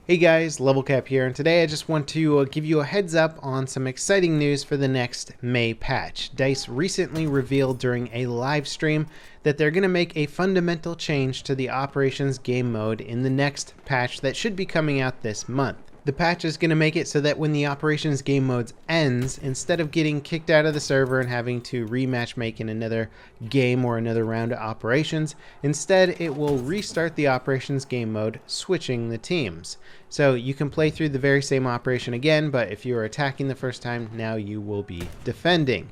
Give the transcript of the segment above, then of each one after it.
Hey guys, Level Cap here, and today I just want to give you a heads up on some exciting news for the next May patch. DICE recently revealed during a live stream that they're going to make a fundamental change to the Operations game mode in the next patch that should be coming out this month. The patch is going to make it so that when the Operations game mode ends, instead of getting kicked out of the server and having to rematch make in another game or another round of operations, instead it will restart the Operations game mode, switching the teams. So you can play through the very same operation again, but if you were attacking the first time, now you will be defending.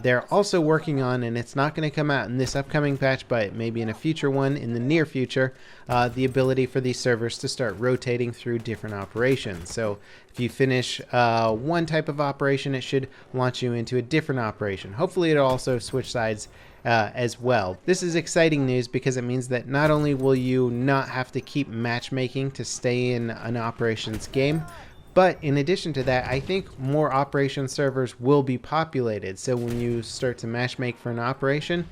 They're also working on, and it's not going to come out in this upcoming patch, but maybe in a future one in the near future, the ability for these servers to start rotating through different operations. So if you finish one type of operation, it should launch you into a different operation. Hopefully it'll also switch sides as well. This is exciting news because it means that not only will you not have to keep matchmaking to stay in an operations game, but in addition to that, I think more operation servers will be populated. So when you start to matchmake for an operation,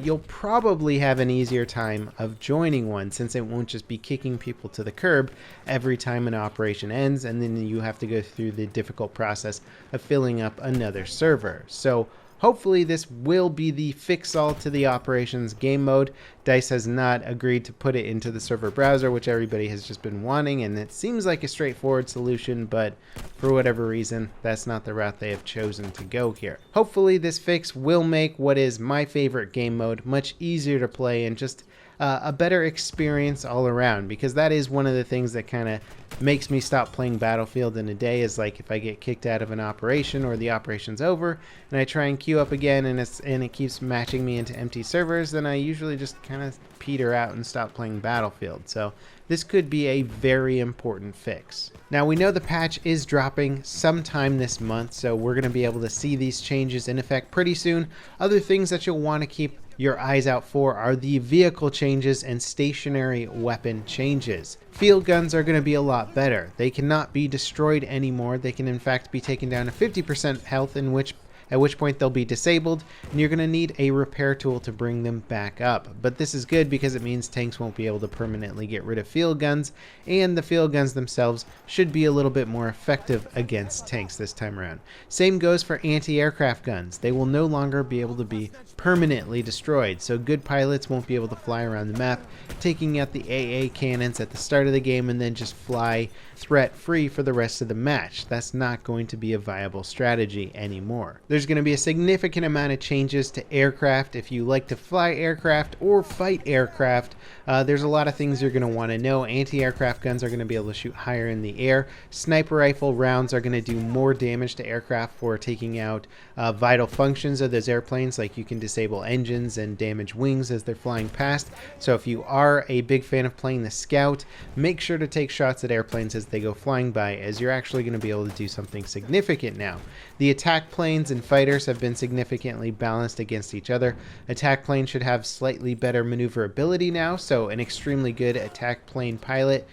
you'll probably have an easier time of joining one, since it won't just be kicking people to the curb every time an operation ends, and then you have to go through the difficult process of filling up another server. So hopefully this will be the fix-all to the Operations game mode. DICE has not agreed to put it into the server browser, which everybody has just been wanting, and it seems like a straightforward solution, but for whatever reason, that's not the route they have chosen to go here. Hopefully this fix will make what is my favorite game mode much easier to play and just a better experience all around, because that is one of the things that kind of makes me stop playing Battlefield in a day, is like if I get kicked out of an operation or the operation's over and I try and queue up again and it keeps matching me into empty servers, then I usually just kind of peter out and stop playing Battlefield. So this could be a very important fix. Now we know the patch is dropping sometime this month, so we're going to be able to see these changes in effect pretty soon. Other things that you'll want to keep your eyes out for are the vehicle changes and stationary weapon changes. Field guns are going to be a lot better. They cannot be destroyed anymore. They can in fact be taken down to 50% health, at which point they'll be disabled, and you're going to need a repair tool to bring them back up. But this is good because it means tanks won't be able to permanently get rid of field guns, and the field guns themselves should be a little bit more effective against tanks this time around. Same goes for anti-aircraft guns. They will no longer be able to be permanently destroyed, so good pilots won't be able to fly around the map, taking out the AA cannons at the start of the game and then just fly threat-free for the rest of the match. That's not going to be a viable strategy anymore. There's going to be a significant amount of changes to aircraft. If you like to fly aircraft or fight aircraft, there's a lot of things you're going to want to know. Anti-aircraft guns are going to be able to shoot higher in the air. Sniper rifle rounds are going to do more damage to aircraft for taking out vital functions of those airplanes, like you can disable engines and damage wings as they're flying past. So if you are a big fan of playing the Scout, make sure to take shots at airplanes as they go flying by, as you're actually going to be able to do something significant now. The attack planes and fighters have been significantly balanced against each other. Attack planes should have slightly better maneuverability now, so an extremely good attack plane pilot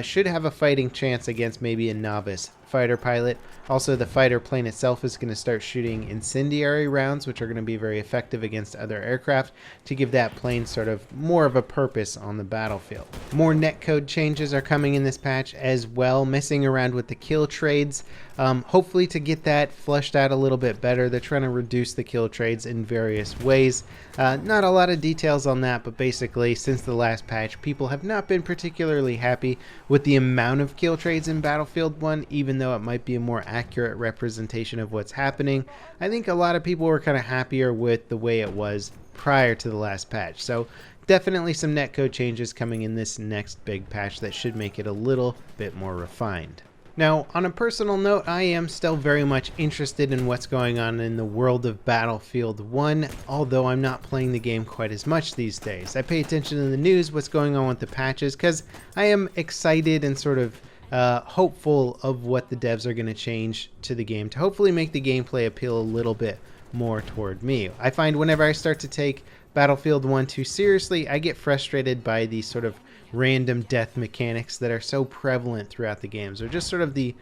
should have a fighting chance against maybe a novice fighter pilot. Also, the fighter plane itself is going to start shooting incendiary rounds, which are going to be very effective against other aircraft to give that plane sort of more of a purpose on the battlefield. More netcode changes are coming in this patch as well, messing around with the kill trades, hopefully to get that flushed out a little bit better. They're trying to reduce the kill trades in various ways. Not a lot of details on that, but basically since the last patch, people have not been particularly happy with the amount of kill trades in Battlefield 1, even though it might be a more accurate representation of what's happening. I think a lot of people were kind of happier with the way it was prior to the last patch. So definitely some netcode changes coming in this next big patch that should make it a little bit more refined. Now, on a personal note, I am still very much interested in what's going on in the world of Battlefield 1, although I'm not playing the game quite as much these days. I pay attention to the news, what's going on with the patches, because I am excited and sort of hopeful of what the devs are going to change to the game to hopefully make the gameplay appeal a little bit more toward me. I find whenever I start to take Battlefield 1 too seriously, I get frustrated by these sort of random death mechanics that are so prevalent throughout the games, or just sort of the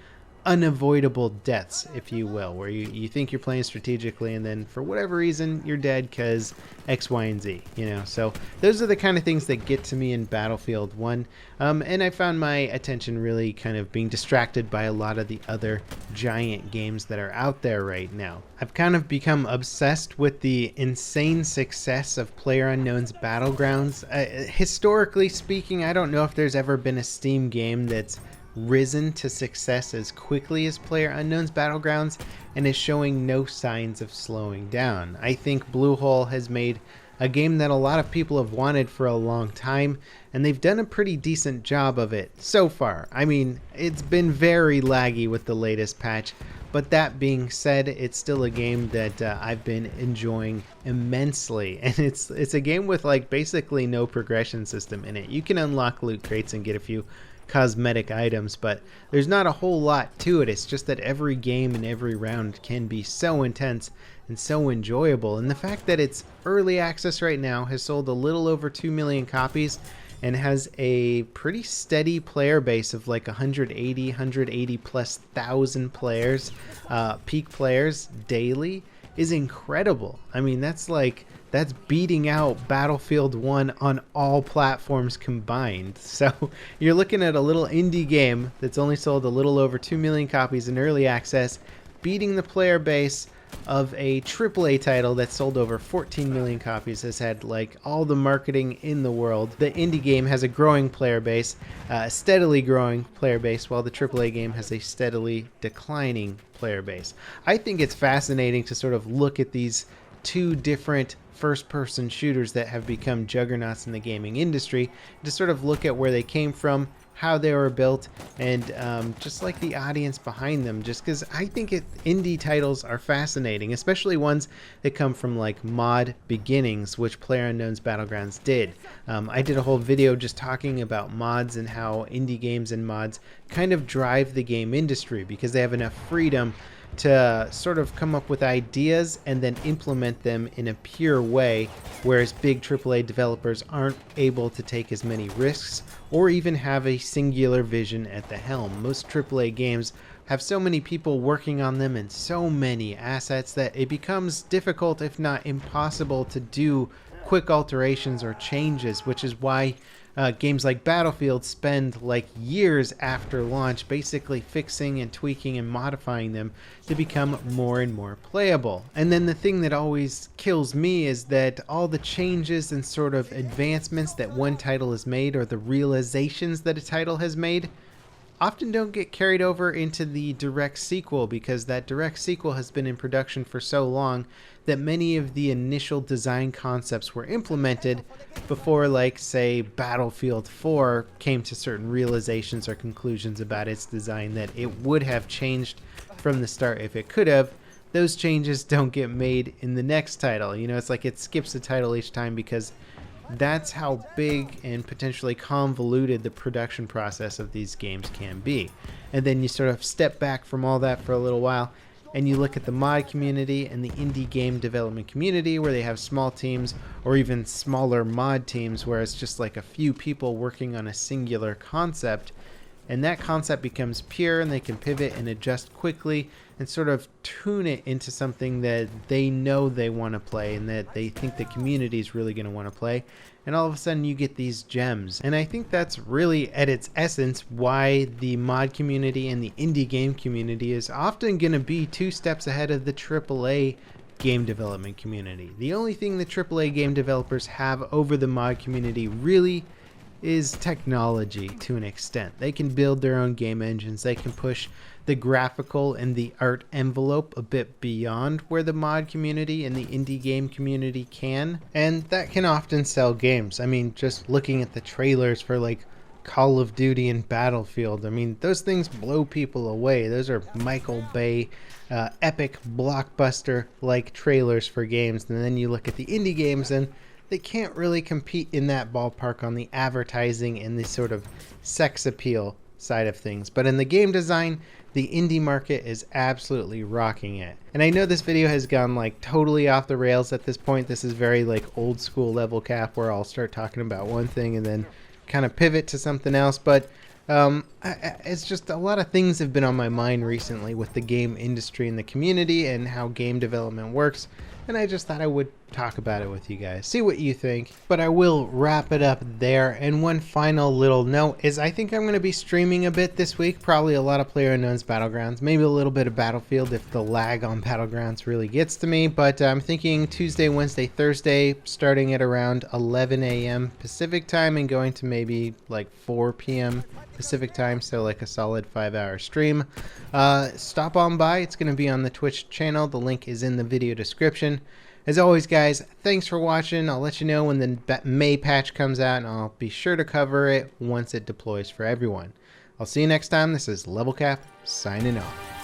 unavoidable deaths, if you will, where you think you're playing strategically and then for whatever reason you're dead because X, Y, and Z, you know. So those are the kind of things that get to me in Battlefield 1. And I found my attention really kind of being distracted by a lot of the other giant games that are out there right now. I've kind of become obsessed with the insane success of PlayerUnknown's Battlegrounds. Historically speaking, I don't know if there's ever been a Steam game that's risen to success as quickly as PlayerUnknown's Battlegrounds and is showing no signs of slowing down. I think Bluehole has made a game that a lot of people have wanted for a long time, and they've done a pretty decent job of it so far. I mean, it's been very laggy with the latest patch, but that being said, it's still a game that I've been enjoying immensely, and it's a game with like basically no progression system in it. You can unlock loot crates and get a few cosmetic items, but there's not a whole lot to it. It's just that every game and every round can be so intense and so enjoyable, and the fact that it's early access right now has sold a little over 2 million copies and has a pretty steady player base of like 180 plus thousand players, peak players daily, is incredible. I mean, that's beating out Battlefield 1 on all platforms combined. So you're looking at a little indie game that's only sold a little over 2 million copies in early access, beating the player base of a AAA title that sold over 14 million copies, has had like all the marketing in the world. The indie game has a growing player base, steadily growing player base, while the AAA game has a steadily declining player base. I think it's fascinating to sort of look at these two different first-person shooters that have become juggernauts in the gaming industry, to sort of look at where they came from, how they were built, and just like the audience behind them, just because I think indie titles are fascinating, especially ones that come from like mod beginnings, which PlayerUnknown's Battlegrounds did. I did a whole video just talking about mods and how indie games and mods kind of drive the game industry because they have enough freedom to sort of come up with ideas and then implement them in a pure way, whereas big AAA developers aren't able to take as many risks or even have a singular vision at the helm. Most AAA games have so many people working on them and so many assets that it becomes difficult, if not impossible, to do quick alterations or changes, which is why games like Battlefield spend like years after launch basically fixing and tweaking and modifying them to become more and more playable. And then the thing that always kills me is that all the changes and sort of advancements that one title has made, or the realizations that a title has made, often don't get carried over into the direct sequel, because that direct sequel has been in production for so long that many of the initial design concepts were implemented before, like, say, Battlefield 4 came to certain realizations or conclusions about its design that it would have changed from the start if it could have. Those changes don't get made in the next title. You know, it's like it skips a title each time because that's how big and potentially convoluted the production process of these games can be. And then you sort of step back from all that for a little while, and you look at the mod community and the indie game development community, where they have small teams or even smaller mod teams where it's just like a few people working on a singular concept, and that concept becomes pure and they can pivot and adjust quickly and sort of tune it into something that they know they want to play and that they think the community is really going to want to play. And all of a sudden you get these gems. And I think that's really at its essence why the mod community and the indie game community is often going to be 2 steps ahead of the AAA game development community. The only thing the AAA game developers have over the mod community really is technology to an extent. They can build their own game engines. They can push the graphical and the art envelope a bit beyond where the mod community and the indie game community can. And that can often sell games. I mean, just looking at the trailers for like Call of Duty and Battlefield, I mean, those things blow people away. Those are Michael Bay epic blockbuster like trailers for games. And then you look at the indie games and they can't really compete in that ballpark on the advertising and the sort of sex appeal side of things. But in the game design, the indie market is absolutely rocking it. And I know this video has gone like totally off the rails at this point. This is very like old school level cap where I'll start talking about one thing and then kind of pivot to something else. But It's just a lot of things have been on my mind recently with the game industry and the community and how game development works, and I just thought I would talk about it with you guys, see what you think. But I will wrap it up there. And one final little note is I think I'm going to be streaming a bit this week, probably a lot of PlayerUnknown's Battlegrounds, maybe a little bit of Battlefield if the lag on Battlegrounds really gets to me. But I'm thinking Tuesday, Wednesday, Thursday, starting at around 11 a.m. Pacific time and going to maybe like 4 p.m. Pacific time, so like a solid 5-hour stream. Stop on by. It's going to be on the Twitch channel. The link is in the video description. As always, guys, thanks for watching. I'll let you know when the May patch comes out, and I'll be sure to cover it once it deploys for everyone. I'll see you next time. This is Level Cap, signing off.